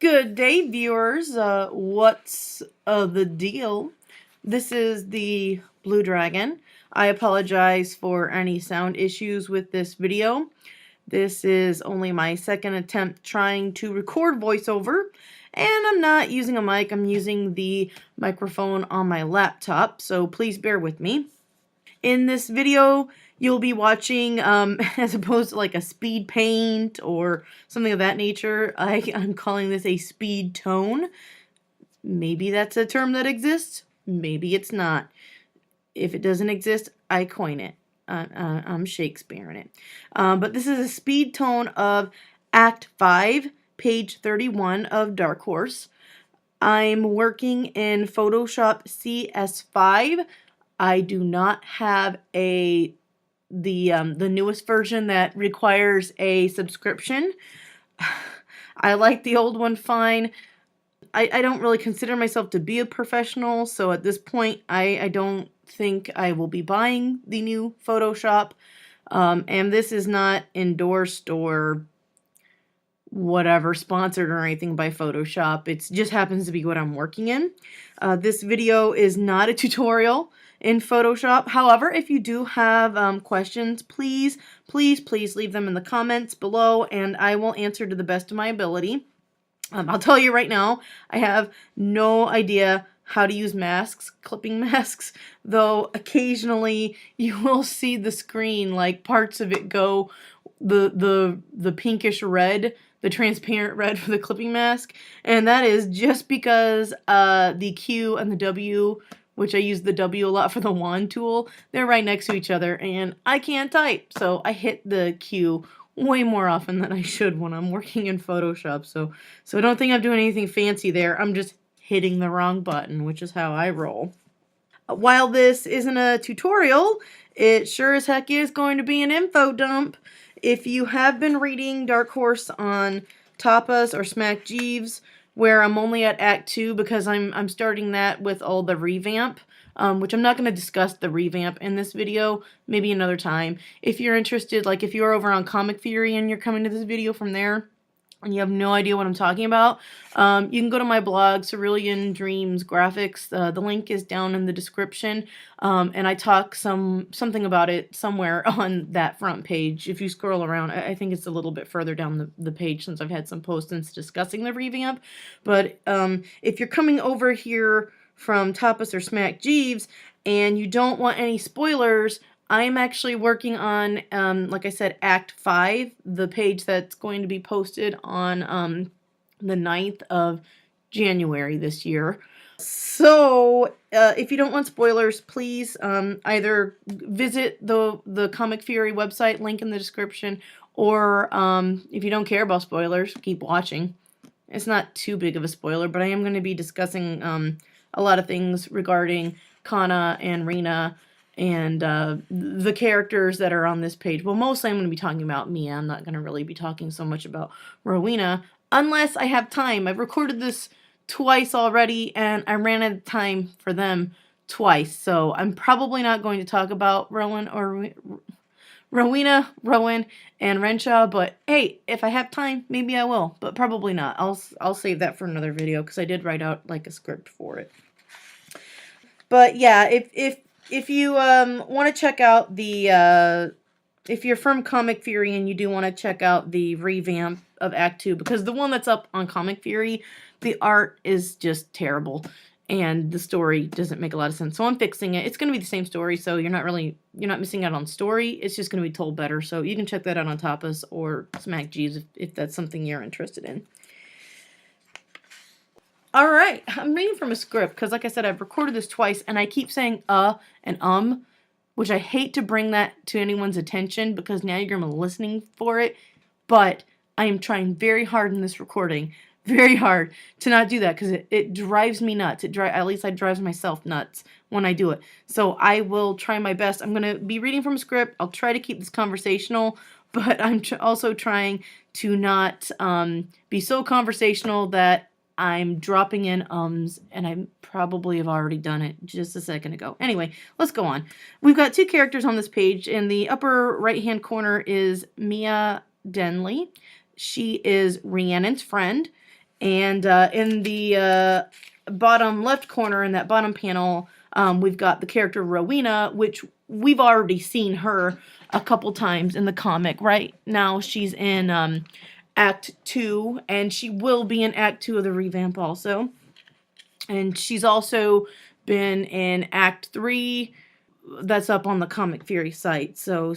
Good day, viewers. What's the deal? This is the Blue Dragon. I apologize for any sound issues with this video. This is only my second attempt trying to record voiceover, and I'm not using a mic. I'm using the microphone on my laptop, so please bear with me. In this video, you'll be watching, as opposed to like a speed paint or something of that nature, I'm calling this a speed tone. Maybe that's a term that exists. Maybe it's not. If it doesn't exist, I coin it. I'm Shakespeareing it. But this is a speed tone of Act 5, page 31 of Dark Horse. I'm working in Photoshop CS5. I do not have the newest version that requires a subscription. I like the old one fine. I don't really consider myself to be a professional, so at this point I don't think I will be buying the new Photoshop. And this is not endorsed or whatever, sponsored or anything by Photoshop. It just happens to be what I'm working in. This video is not a tutorial in Photoshop. However, if you do have questions, please leave them in the comments below, and I will answer to the best of my ability. I'll tell you right now, I have no idea how to use masks, clipping masks, though occasionally you will see the screen, like parts of it go the pinkish red, the transparent red for the clipping mask, and that is just because the Q and the W, which I use the W a lot for the wand tool, they're right next to each other, and I can't type, so I hit the Q way more often than I should when I'm working in Photoshop, so I don't think I'm doing anything fancy there. I'm just hitting the wrong button, which is how I roll. While this isn't a tutorial, it sure as heck is going to be an info dump. If you have been reading Dark Horse on Tapas or Smack Jeeves, where I'm only at Act 2 because I'm starting that with all the revamp, which I'm not going to discuss the revamp in this video, maybe another time. If you're interested, like if you're over on Comic Theory and you're coming to this video from there, and you have no idea what I'm talking about, you can go to my blog, Cerulean Dreams Graphics. The link is down in the description, and I talk something about it somewhere on that front page. If you scroll around, I think it's a little bit further down the page since I've had some postings discussing the revamp. But if you're coming over here from Tapas or Smack Jeeves and you don't want any spoilers, I'm actually working on, like I said, Act 5, the page that's going to be posted on the 9th of January this year. So, if you don't want spoilers, please either visit the Comic Fury website, link in the description, or if you don't care about spoilers, keep watching. It's not too big of a spoiler, but I am going to be discussing a lot of things regarding Kana and Rina and the characters that are on this page. Well, mostly I'm going to be talking about Mia. I'm not going to really be talking so much about Rowena, unless I have time. I've recorded this twice already, and I ran out of time for them twice, so I'm probably not going to talk about Rowena, Rowan, and Renshaw, but hey, if I have time, maybe I will, but probably not. I'll save that for another video, because I did write out like a script for it. But yeah, if you want to check out the, if you're from Comic Fury and you do want to check out the revamp of Act 2, because the one that's up on Comic Fury, the art is just terrible, and the story doesn't make a lot of sense. So I'm fixing it. It's going to be the same story, so you're not missing out on story. It's just going to be told better, so you can check that out on Tapas or Smack Jeeves if that's something you're interested in. Alright, I'm reading from a script, because like I said, I've recorded this twice, and I keep saying and which I hate to bring that to anyone's attention, because now you're going to be listening for it, but I am trying very hard in this recording, very hard, to not do that, because it drives me nuts. At least it drives myself nuts when I do it. So I will try my best. I'm going to be reading from a script. I'll try to keep this conversational, but I'm also trying to not be so conversational that I'm dropping in and I probably have already done it just a second ago. Anyway, let's go on. We've got two characters on this page. In the upper right-hand corner is Mia Denley. She is Rhiannon's friend, And in the bottom left corner, in that bottom panel, we've got the character Rowena, which we've already seen her a couple times in the comic. Right now she's in Act 2, and she will be in Act 2 of the revamp also. And she's also been in Act 3. That's up on the Comic Fury site. So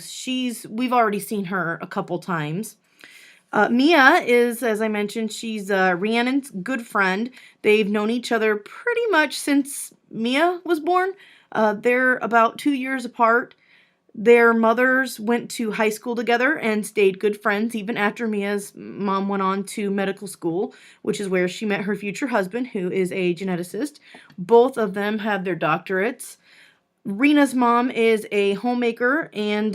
we've already seen her a couple times. Mia is, as I mentioned, she's Rhiannon's good friend. They've known each other pretty much since Mia was born. They're about 2 years apart. Their mothers went to high school together and stayed good friends even after Mia's mom went on to medical school, which is where she met her future husband, who is a geneticist. Both of them have their doctorates. Rena's mom is a homemaker, and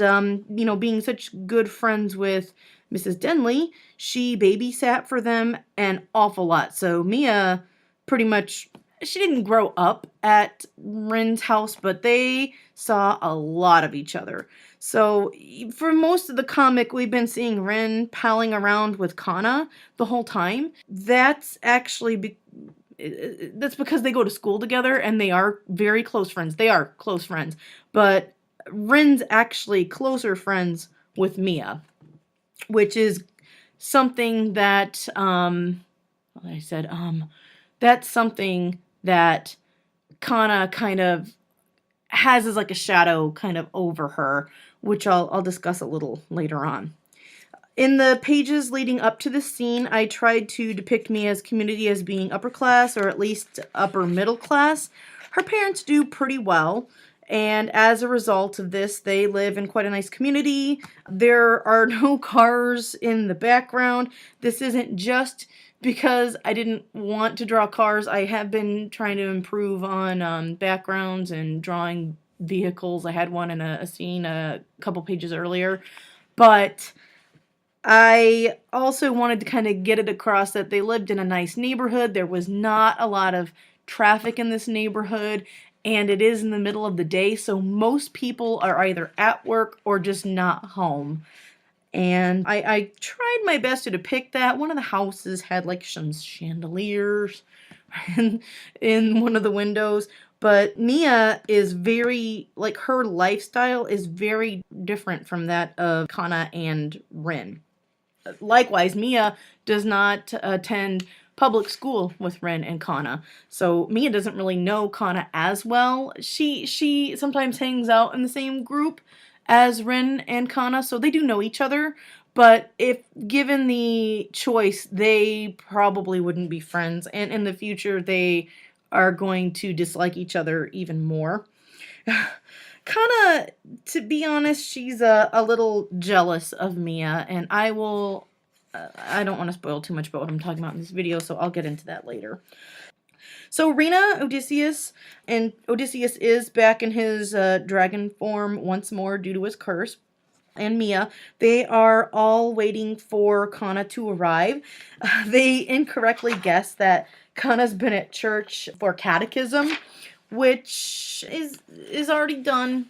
being such good friends with Mrs. Denley, she babysat for them an awful lot. So Mia pretty much, she didn't grow up at Rin's house, but they saw a lot of each other. So for most of the comic, we've been seeing Rin palling around with Kana the whole time. That's because they go to school together and they are very close friends. They are close friends. But Rin's actually closer friends with Mia, which is something that, that's something that Kana kind of has as like a shadow kind of over her, which I'll discuss a little later on. In the pages leading up to this scene, I tried to depict Mia's community as being upper class, or at least upper middle class. Her parents do pretty well, and as a result of this, they live in quite a nice community. There are no cars in the background. This isn't just because I didn't want to draw cars. I have been trying to improve on backgrounds and drawing vehicles. I had one in a scene a couple pages earlier, but I also wanted to kind of get it across that they lived in a nice neighborhood. There was not a lot of traffic in this neighborhood, and it is in the middle of the day, so most people are either at work or just not home. And I tried my best to depict that. One of the houses had like some chandeliers in one of the windows. But Mia is her lifestyle is very different from that of Kana and Rin. Likewise, Mia does not attend public school with Rin and Kana, so Mia doesn't really know Kana as well. She sometimes hangs out in the same group as Rin and Kana, so they do know each other, but if given the choice, they probably wouldn't be friends, and in the future they are going to dislike each other even more. Kana, to be honest, she's a little jealous of Mia, and I don't want to spoil too much about what I'm talking about in this video, so I'll get into that later. So Rena, Odysseus is back in his dragon form once more due to his curse, and Mia, they are all waiting for Kana to arrive. They incorrectly guess that Kana's been at church for catechism, which is already done.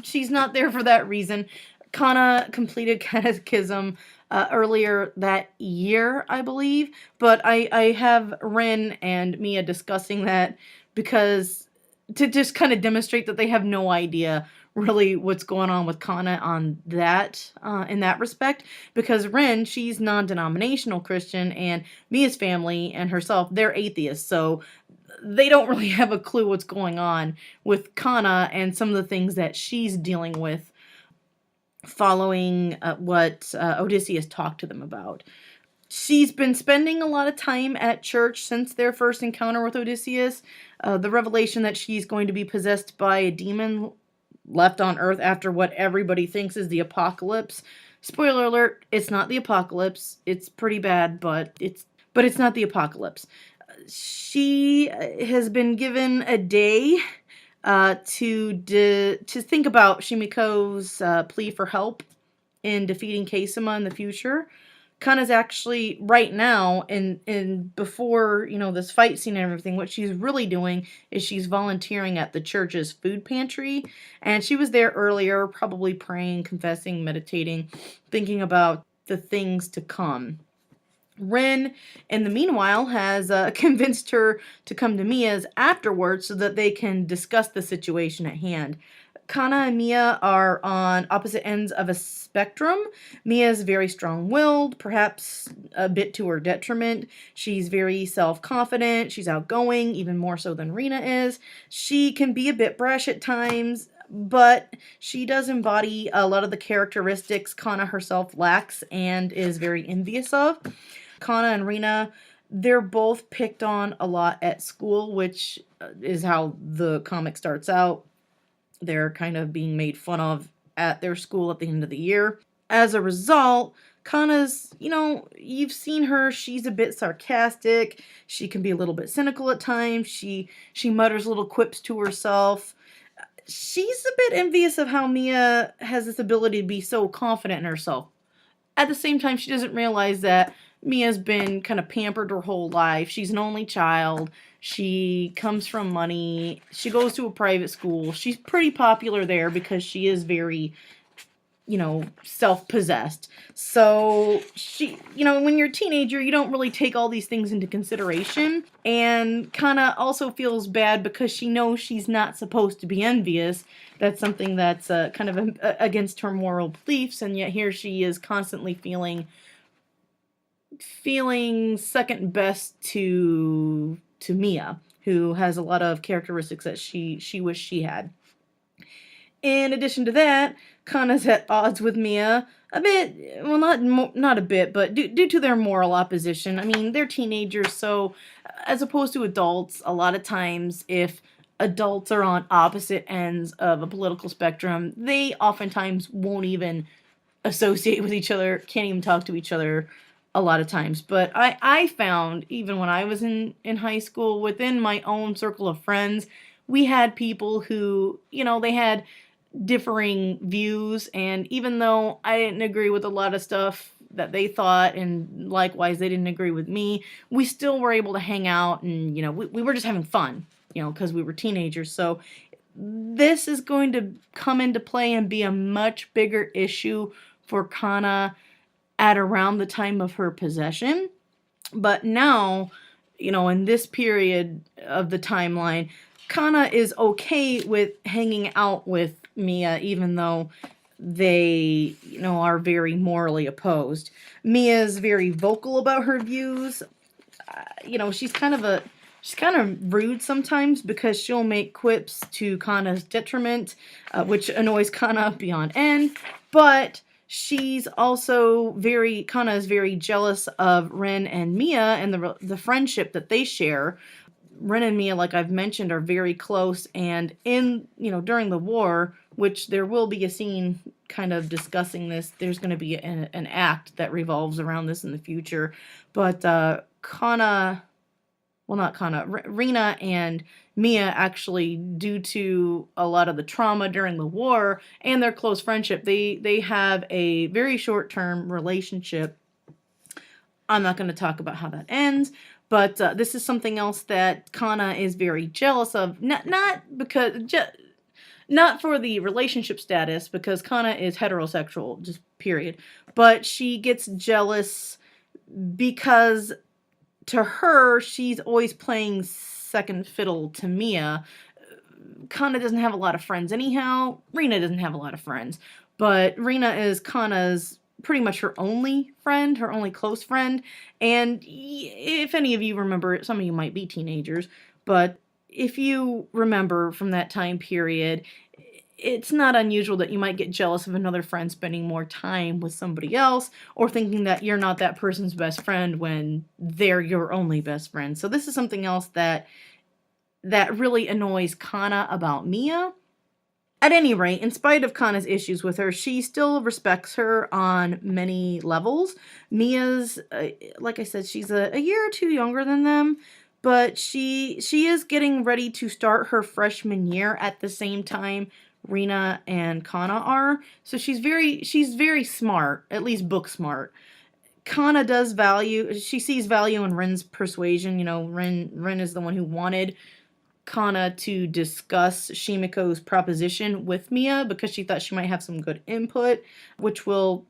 She's not there for that reason. Kana completed catechism earlier that year, I believe, but I have Rin and Mia discussing that because to just kind of demonstrate that they have no idea really what's going on with Kana on that in that respect, because Rin, she's non-denominational Christian, and Mia's family and herself, they're atheists, so they don't really have a clue what's going on with Kana and some of the things that she's dealing with following what Odysseus talked to them about. She's been spending a lot of time at church since their first encounter with Odysseus. The revelation that she's going to be possessed by a demon left on Earth after what everybody thinks is the apocalypse. Spoiler alert, it's not the apocalypse. It's pretty bad, but it's not the apocalypse. She has been given a day to think about Shimiko's plea for help in defeating Kasama in the future. Kana's actually right now in before this fight scene and everything, what she's really doing is she's volunteering at the church's food pantry, and she was there earlier, probably praying, confessing, meditating, thinking about the things to come. Rin, in the meanwhile, has convinced her to come to Mia's afterwards so that they can discuss the situation at hand. Kana and Mia are on opposite ends of a spectrum. Mia is very strong-willed, perhaps a bit to her detriment. She's very self-confident, she's outgoing, even more so than Rina is. She can be a bit brash at times, but she does embody a lot of the characteristics Kana herself lacks and is very envious of. Kana and Rina, they're both picked on a lot at school, which is how the comic starts out. They're kind of being made fun of at their school at the end of the year. As a result, Kana's, you've seen her, she's a bit sarcastic, she can be a little bit cynical at times, she mutters little quips to herself. She's a bit envious of how Mia has this ability to be so confident in herself. At the same time, she doesn't realize that Mia's been kind of pampered her whole life. She's an only child. She comes from money. She goes to a private school. She's pretty popular there because she is very, self-possessed. So she, when you're a teenager, you don't really take all these things into consideration. And Kana also feels bad because she knows she's not supposed to be envious. That's something that's kind of against her moral beliefs, and yet here she is constantly feeling second best to Mia, who has a lot of characteristics that she wished she had. In addition to that, Kana's at odds with Mia a bit, well, not a bit, but due to their moral opposition. I mean, they're teenagers, so as opposed to adults, a lot of times if adults are on opposite ends of a political spectrum, they oftentimes won't even associate with each other, can't even talk to each other a lot of times. But I found, even when I was in high school, within my own circle of friends, we had people who, they had differing views, and even though I didn't agree with a lot of stuff that they thought, and likewise they didn't agree with me, we still were able to hang out, and we were just having fun, because we were teenagers. So this is going to come into play and be a much bigger issue for Kana at around the time of her possession. But now, in this period of the timeline, Kana is okay with hanging out with Mia, even though they, are very morally opposed. Mia's very vocal about her views. She's kind of rude sometimes because she'll make quips to Kana's detriment, which annoys Kana beyond end. But she's also Kana is very jealous of Rin and Mia and the friendship that they share. Rin and Mia, like I've mentioned, are very close, and during the war, which there will be a scene kind of discussing this, there's going to be an act that revolves around this in the future. But Rina and Mia actually, due to a lot of the trauma during the war and their close friendship, they have a very short-term relationship. I'm not going to talk about how that ends, but this is something else that Kana is very jealous of. Not for the relationship status, because Kana is heterosexual, just period. But she gets jealous because to her, she's always playing second fiddle to Mia. Kana doesn't have a lot of friends anyhow. Rina doesn't have a lot of friends. But Rina is Kana's pretty much her only friend, her only close friend. And if any of you remember, some of you might be teenagers, but if you remember from that time period, it's not unusual that you might get jealous of another friend spending more time with somebody else, or thinking that you're not that person's best friend when they're your only best friend. So this is something else that really annoys Kana about Mia. At any rate, in spite of Kana's issues with her, she still respects her on many levels. Mia's, like I said, she's a year or two younger than them, but she is getting ready to start her freshman year at the same time Rina and Kana are. So she's very smart, at least book smart. Kana she sees value in Rin's persuasion. Rin is the one who wanted Kana to discuss Shimiko's proposition with Mia because she thought she might have some good input, which will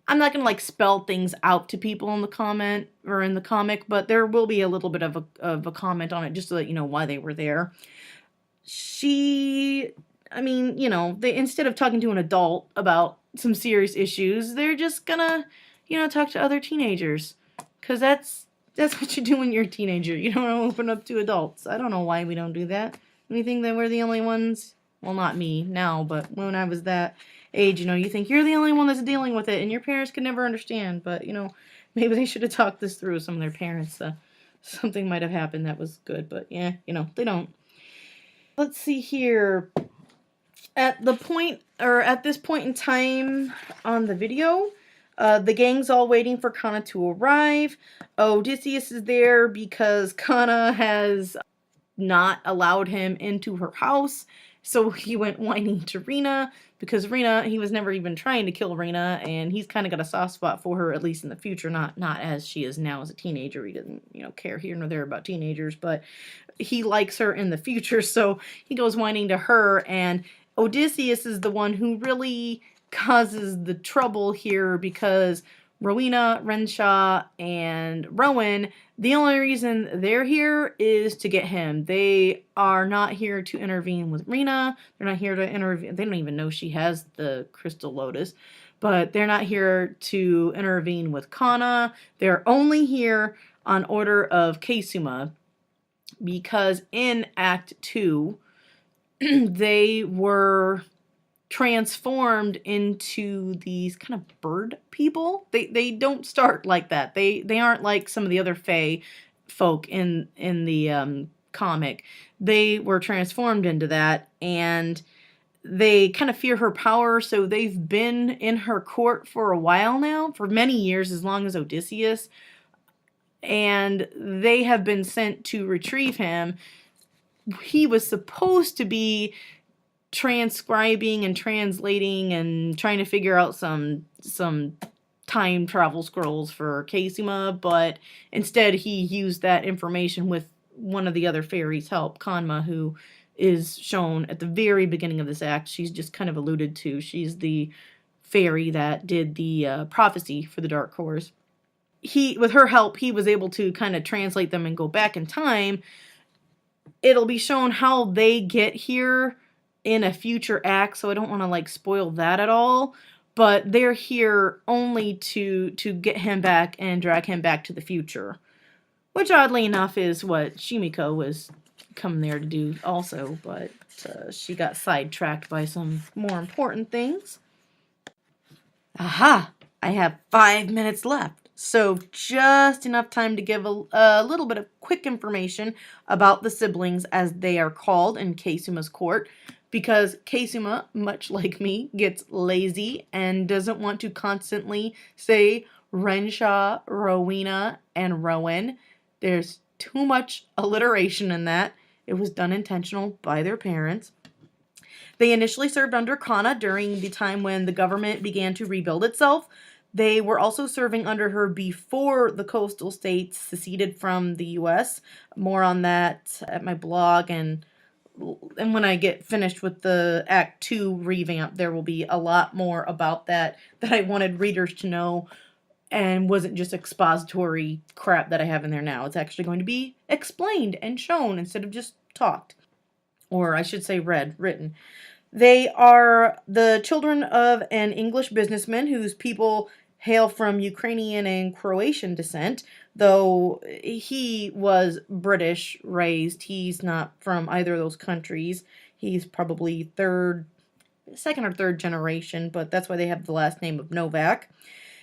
I'm not gonna like spell things out to people in the comment or in the comic, but there will be a little bit of a comment on it just so that you know why they were there. I mean, you know, they, instead of talking to an adult about some serious issues, they're just gonna, you know, talk to other teenagers, because that's what you do when you're a teenager. You don't open up to adults. I don't know why we don't do that. We think that we're the only ones. Well, not me now, but when I was that age, you know, you think you're the only one that's dealing with it, and your parents could never understand. But you know, maybe they should have talked this through with some of their parents. Something might have happened that was good, but yeah, you know, they don't. Let's see here. At this point in time on the video, the gang's all waiting for Kana to arrive. Odysseus is there because Kana has not allowed him into her house. So he went whining to Rena because Rena, he was never even trying to kill Rena, and he's kind of got a soft spot for her, at least in the future, not as she is now as a teenager. He doesn't, you know, care here nor there about teenagers, but he likes her in the future, so he goes whining to her, and Odysseus is the one who really causes the trouble here because Rowena, Renshaw, and Rowan, the only reason they're here is to get him. They are not here to intervene with Rena. They're not here to intervene. They don't even know she has the Crystal Lotus. But they're not here to intervene with Kana. They're only here on order of Keisuma, because in Act 2, they were transformed into these kind of bird people. They don't start like that. They aren't like some of the other Fae folk in the comic. They were transformed into that, and they kind of fear her power, so they've been in her court for a while now, for many years, as long as Odysseus, and they have been sent to retrieve him. He was supposed to be transcribing and translating and trying to figure out some time travel scrolls for Keisuma, but instead he used that information with one of the other fairies' help, Kanma, who is shown at the very beginning of this act. She's just kind of alluded to. She's the fairy that did the prophecy for the Dark Cores. With her help, he was able to kind of translate them and go back in time. It'll be shown how they get here in a future act, so I don't want to like spoil that at all, but they're here only to get him back and drag him back to the future, which oddly enough is what Shimiko was come there to do also, but she got sidetracked by some more important things. Aha! I have 5 minutes left, so just enough time to give a little bit of quick information about the siblings, as they are called in Keisuma's court, because Keisuma, much like me, gets lazy and doesn't want to constantly say Renshaw, Rowena, and Rowan. There's too much alliteration in that. It was done intentional by their parents. They initially served under Kana during the time when the government began to rebuild itself. They were also serving under her before the coastal states seceded from the U.S. More on that at my blog, and when I get finished with the Act 2 revamp, there will be a lot more about that I wanted readers to know, and wasn't just expository crap that I have in there now. It's actually going to be explained and shown instead of just talked. Or I should say written. They are the children of an English businessman whose people hail from Ukrainian and Croatian descent, though he was British raised. He's not from either of those countries. He's probably second or third generation, but that's why they have the last name of Novak.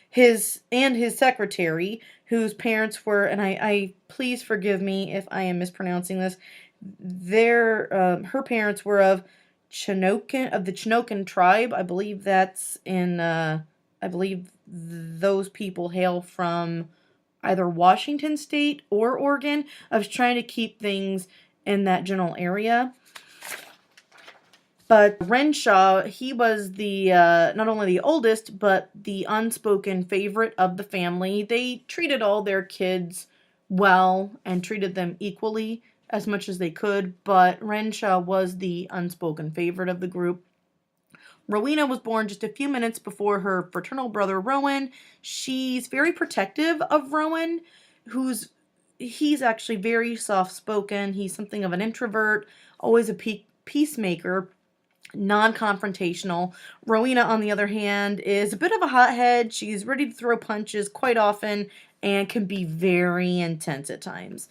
His secretary, whose parents were, and I please forgive me if I am mispronouncing this, her parents were of the Chinook tribe. I believe that's in, I believe those people hail from either Washington State or Oregon. I was trying to keep things in that general area. But Renshaw, he was the not only the oldest, but the unspoken favorite of the family. They treated all their kids well and treated them equally as much as they could, but Renshaw was the unspoken favorite of the group. Rowena was born just a few minutes before her fraternal brother Rowan. She's very protective of Rowan, he's actually very soft-spoken. He's something of an introvert, always a peacemaker, non-confrontational. Rowena, on the other hand, is a bit of a hothead. She's ready to throw punches quite often and can be very intense at times.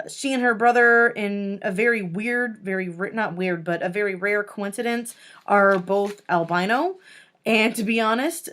She and her brother, in a very weird, not weird, but a very rare coincidence, are both albino. And to be honest,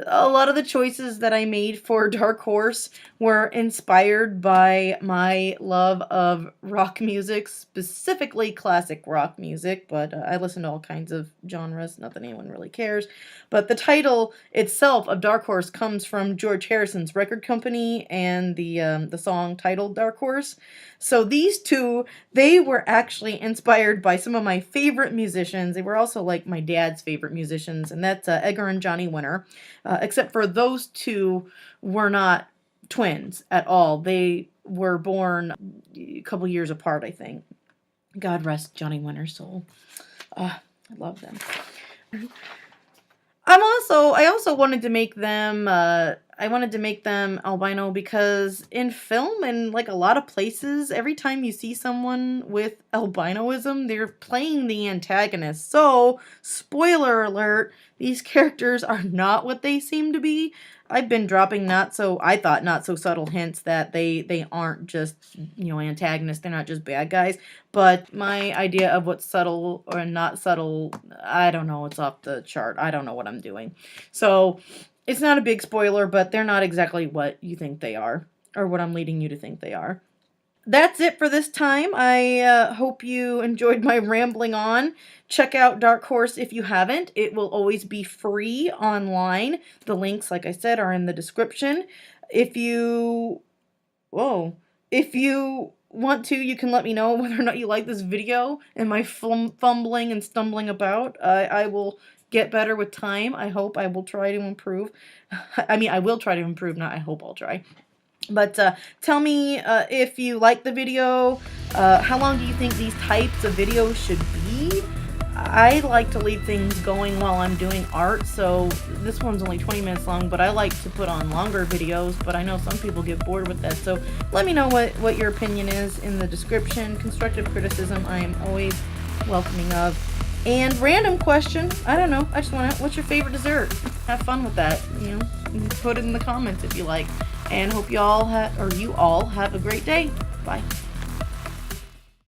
a lot of the choices that I made for Dark Horse were inspired by my love of rock music, specifically classic rock music, but I listen to all kinds of genres, not that anyone really cares. But the title itself of Dark Horse comes from George Harrison's record company and the song titled Dark Horse. So these two, they were actually inspired by some of my favorite musicians. They were also like my dad's favorite musicians, and that's Edgar and Johnny Winter. Except for those two were not twins at all. They were born a couple years apart, I think. God rest Johnny Winter's soul. I love them. I also wanted to make them albino because in film and like a lot of places, every time you see someone with albinoism, they're playing the antagonist. So, spoiler alert, these characters are not what they seem to be. I've been dropping not so subtle hints that they aren't just, antagonists, they're not just bad guys. But my idea of what's subtle or not subtle, I don't know, it's off the chart. I don't know what I'm doing. So, it's not a big spoiler, but they're not exactly what you think they are, or what I'm leading you to think they are. That's it for this time. I hope you enjoyed my rambling on. Check out Dark Horse if you haven't. It will always be free online. The links, like I said, are in the description. If you want to, you can let me know whether or not you like this video and my fumbling and stumbling about. I will get better with time. I hope I will try to improve. I will try to improve, not I hope I'll try. But tell me if you like the video. How long do you think these types of videos should be? I like to leave things going while I'm doing art, so this one's only 20 minutes long, but I like to put on longer videos, but I know some people get bored with that, so let me know what your opinion is in the description. Constructive criticism I am always welcoming of. And random question, I don't know, I just want to, what's your favorite dessert? Have fun with that, put it in the comments if you like. And hope you all have a great day. Bye.